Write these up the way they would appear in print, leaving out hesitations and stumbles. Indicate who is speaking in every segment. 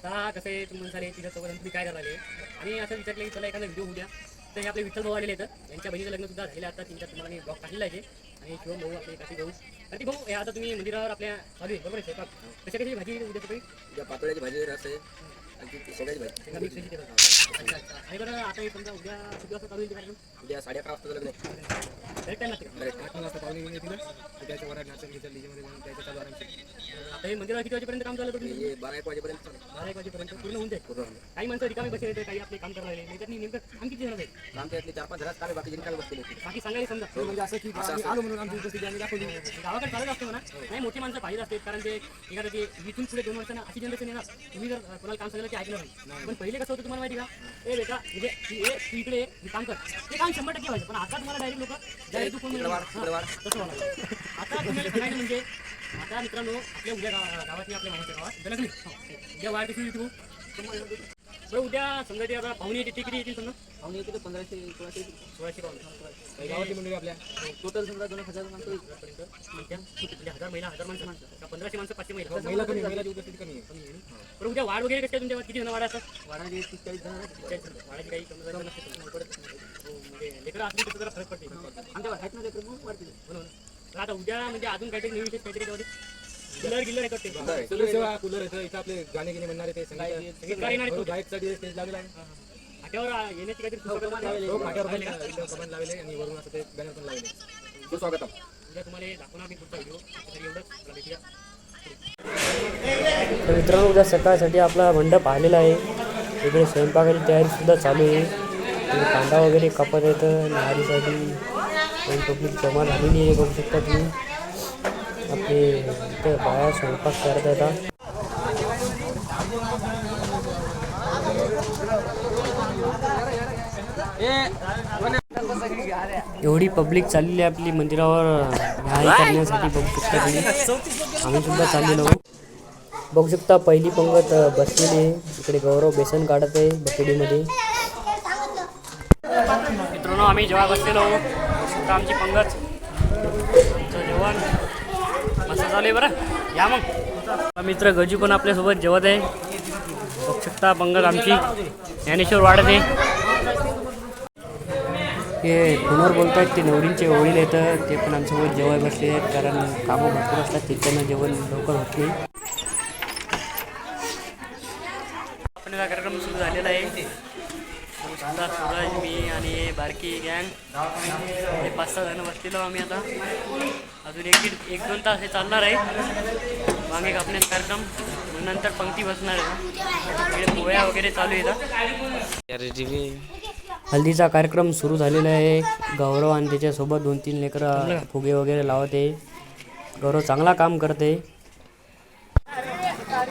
Speaker 1: आता कसं आहे तुम्ही म्हणाले तिथं चौघांना तुम्ही काय करायला आणि असं विचारलं की चला एखादा व्हिडिओ होऊ द्या. तर हे आपले विठ्ठल भाऊ आलेले आहेत, यांच्या बहिणीचं लग्न सुद्धा झालेलं आता 3-4 तुम्हाला मी ब्लॉग काढलेला आहे. आणि शिवम भाऊ आपले काठी भाऊ आणि भाऊ हे आता तुम्ही मंदिरावर आपल्या चालू आहे बरोबर आहे स्वयंपाक. कशा कशाची भाजी उद्या सकाळी?
Speaker 2: उद्या पातोळ्याची भाजी रस आहे आणि शेंगाची भाजी.
Speaker 1: शेंगा मिक्स भाजी अच्छा अच्छा. आणि बरं आता हे समजा उद्या किती वाजता चालू होईल कार्यक्रम?
Speaker 2: उद्या 11:30 वाजता लग्न आहे.
Speaker 1: डायरेक्ट टाईम लागते का?
Speaker 2: 8 वाजता पाहुणे येऊन येतील. उद्याच्या वरात नाचन घेतलं डीजेमध्ये म्हणून त्याच्या चालू आरामशीर.
Speaker 1: आता हे मंदिरावर किती वाजेपर्यंत काम चालू करतो?
Speaker 2: हे 12-1 वाजेपर्यंत चालू.
Speaker 1: 12-1 वाजेपर्यंत पूर्ण होऊन जाईल. काही माणसं रिकामी बसले येते, काही आपले काम करायला लागले त्याच्यात नेमकं काम किती जण आहेत?
Speaker 2: आमच्या इथले 4-5 घरात कामे बाकी जिंकायला बसलेले होते.
Speaker 1: बाकी सांगायला समजा म्हणजे असं की आम्ही आलो म्हणून आमची उपस्थिती आम्ही दाखवली. गावाकडे चालत असते म्हणा नाही, मोठी माणसं पाहिजे असते कारण ते एखादं ते इथून पुढे 2 वर्षांना अशी जनरेशन येणार तुम्ही जर कोणाला काम सांगितलं की ऐकलं नाही. पण पहिले कसं होतं तुम्हाला माहिती का? ए बेटा म्हणजे तू इकडे हे काम कर, ते काम 100% व्हायचं. पण आता तुम्हाला डायरेक्ट लोक डायरेक्ट तू कोण तसं व्हायला आता तुम्हाला सांगायचं म्हणजे आता मित्रांनो आपल्या उद्या गावातली आपल्या माणसाच्या गावात लग्न उद्या वाढ कशी येतो बरं. उद्या समजा ते आता पाहुणे येते ते किती येतील समजा?
Speaker 2: पाहुणे येते 1500-1600
Speaker 1: 1600 पाहुणे
Speaker 2: गावातली मंडळी आपल्या
Speaker 1: टोटल समजा 2000 माणसं पर्यंत म्हणजे 1000 महिला 1000 माणसं का 1500 माणसं 500 महिला
Speaker 2: महिलाची उपस्थिती कमी आहे.
Speaker 1: पण उद्या वाढ वगैरे कशी तुमच्या किती जण वाढ असतात?
Speaker 2: वाढायचे 30-40 जण.
Speaker 1: वाढायची काही समजा म्हणजे लेकरं असली तर जरा फरक पडते
Speaker 2: आमच्या आहेत ना लेकरं मग वाढतील.
Speaker 1: म्हणून तर आता उद्या म्हणजे अजून काहीतरी नवीन विशेष काहीतरी त्यामध्ये गिल्लर येतात ते
Speaker 2: सगळं सेवा कूलर येतं इथं आपले गाणे गिणे म्हणणारे ते संगीत गायकसाठी स्टेज लावलेला आहे.
Speaker 1: फाट्यावर येण्याची काहीतरी
Speaker 2: फाट्यावर कमान लावले आणि वरून असं ते बॅनर पण लावले. सुस्वागतम.
Speaker 1: उद्या तुम्हाला दाखवणार मी पुढचा व्हिडिओ एवढंच भेटूया.
Speaker 3: तर मित्रांनो उद्या सकाळसाठी आपला मंडप आलेला आहे. इकडे स्वयंपाकाची तयारीसुद्धा चालू आहे. कांदा वगैरे कापत येतं नारीसाठी पण पब्लिक जमा झालेली आहे. बघू शकता तुम्ही आपले इथं बाया स्वयंपाक करत येतात. एवढी पब्लिक चाललेली आहे आपली मंदिरावर न्याय करण्यासाठी. बघू शकता तुम्ही आम्ही सुद्धा चाललेलो. बघू शकता पहिली पंगत बसलेली आहे. इकडे गौरव बेसन काढत आहे बकेडीमध्ये.
Speaker 1: मित्रांनो आम्ही जेव्हा बसलेलो तर आमची पंगत आमचं जेवण मस्त चालू आहे. बरं या मग मित्र गजू पण आपल्यासोबत जेवत आहे. बघू शकता पंगत आमची ज्ञानेश्वर वाढत आहे. हे फोनवर बोलत आहेत ते नवरींचे वडील येतं ते पण आमच्यासोबत जेवायला बसले आहेत कारण कामं भरपूर असतात त्याच्यानं जेवण लवकर होत नाही. आपण कार्यक्रम सुरू झालेला आहे. सूरज मी आणि बारकी गँग हे 5-6 जण बसलेलो आम्ही. आता अजून 1-2 तास हे चालणार आहे. वांगे कापण्याचा कार्यक्रम मग नंतर पंक्ती बसणार आहे. पोळ्या वगैरे चालू येतात. हल्दीचा कार्यक्रम सुरू झालेला आहे. गौरव आणि त्याच्यासोबत 2-3 लेकरं फुगे वगैरे लावत आहे. गौरव चांगला काम करते.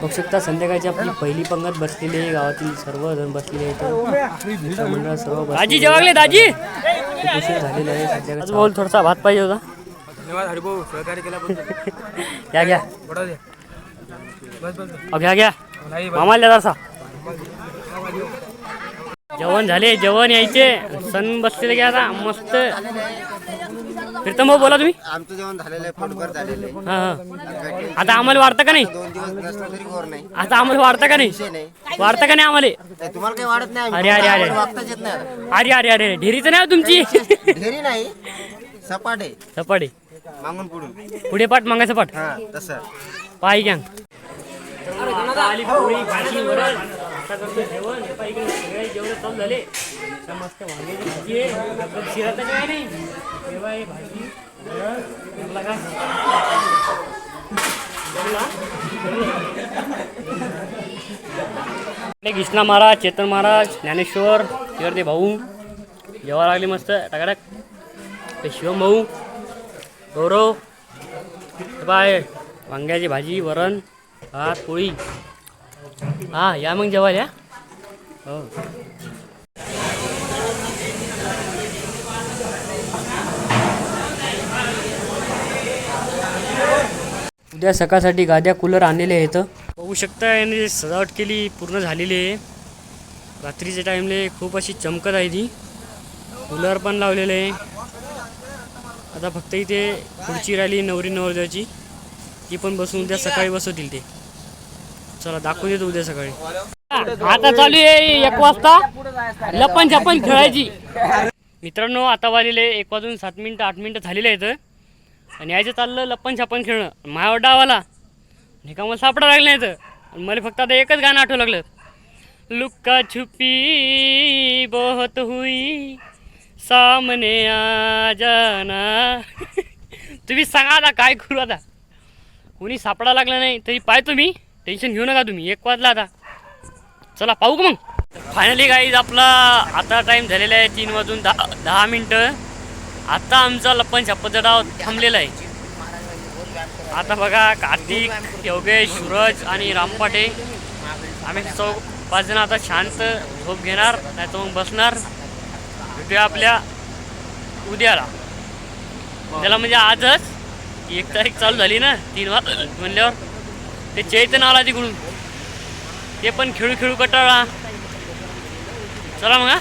Speaker 1: बघू शकता संध्याकाळची आपली पहिली पंगत बसलेली आहे. गावातील सर्वजण बसलेले आहेत. मंडळ सर्व दाजी जेवागले दाजी उशीर झालेला आहे. संध्याकाळी बोल थोडासा भात पाहिजे होता.
Speaker 2: धन्यवाद हरिभाऊ सहकार्य केल्याबद्दल.
Speaker 1: घ्या घ्या मामाला जरासा जेवण झाले. जेवण यायचे सण बसलेले घ्या आता मस्त. प्रीतम भाऊ बोला तुम्ही.
Speaker 4: आमचं जेवण झालेलं आहे, पोटभर झालेलं आहे.
Speaker 1: हां आता आम्हाला वाढतं का नाही?
Speaker 4: 2 दिवस नसलं तरी गोर नाही.
Speaker 1: आता आम्हाला वाढतं का नाही? वाढतं का नाही आम्हाला?
Speaker 4: तुम्हाला काही वाढत नाही.
Speaker 1: अरे अरे अरे
Speaker 4: वागताच येत नाही.
Speaker 1: अरे अरे अरे ढेरीचं नाही तुमची.
Speaker 4: ढेरी नाही, सपाट आहे.
Speaker 1: सपाटे
Speaker 4: मागून पुढून
Speaker 1: पुढे पाठ मागायचं पाठ
Speaker 4: हा तसं
Speaker 1: पाय घ्या. आली पोळी भाजी वरण आता करतो जेवण. सगळे जेवण चालू झाले. मस्त वांग्याची भाजी आहे. शिराचं काय नाही तेव्हा हे भाजी वरण का कृष्णा महाराज चेतन महाराज ज्ञानेश्वर ते भाऊ जेव्हा लागले मस्त टाकाटाक. ते शिवम भाऊ गौरव बाय वांग्याची भाजी वरण भात पोळी. हां या मग जेवायला. हो उद्या सकाळसाठी गाद्या कूलर आणलेले आहेत. बघू शकता याने सजावट केली पूर्ण झालेली आहे. रात्रीच्या टाईमले खूप अशी चमकत आहे ती. कूलर पण लावलेले आहे. आता फक्त इथे खुर्ची राहिली नवरी नवरदेवाची ती पण बसून उद्या सकाळी बसवतील ते. चला दाखवू देतो उद्या सकाळी. आता चालू आहे 1 वाजता लपन छपन खेळायची. मित्रांनो आता वाजलेले 1 वाजून 7 मिनिटं 8 मिनिटं झालेले आहेत आणि यायचं चाललं लपन छपन खेळणं. माझ्यावर डावाला नाही का मला सापडा लागले नाहीत आणि मला फक्त आता एकच गाणं आठवं लागलं. लुक्का छुपी बहुत हुई सामने आ जाना. तुम्ही सांगा आता काय करू. आता कोणी सापडा लागला नाही तरी पाय तुम्ही टेन्शन घेऊ नका तुम्ही. 1 वाजला आता चला पाहू का मग. फायनली गाईज आपला आता टाईम झालेला आहे 3 वाजून 10 मिनटं. आता आमचा लप्पन छप्पनचा डाव थांबलेला आहे. आता बघा कार्तिक, योगेश, सूरज आणि रामपाटे आम्ही 5 जण आता शांत झोप घेणार नाही तर मग बसणार. भेटूया आपल्या उद्याला. त्याला म्हणजे आजच 1 तारीख चालू झाली ना 3 म्हणल्यावर ते चैतन्य आला तिकडून ते पण खेळू खेळू कटाळा. चला मग.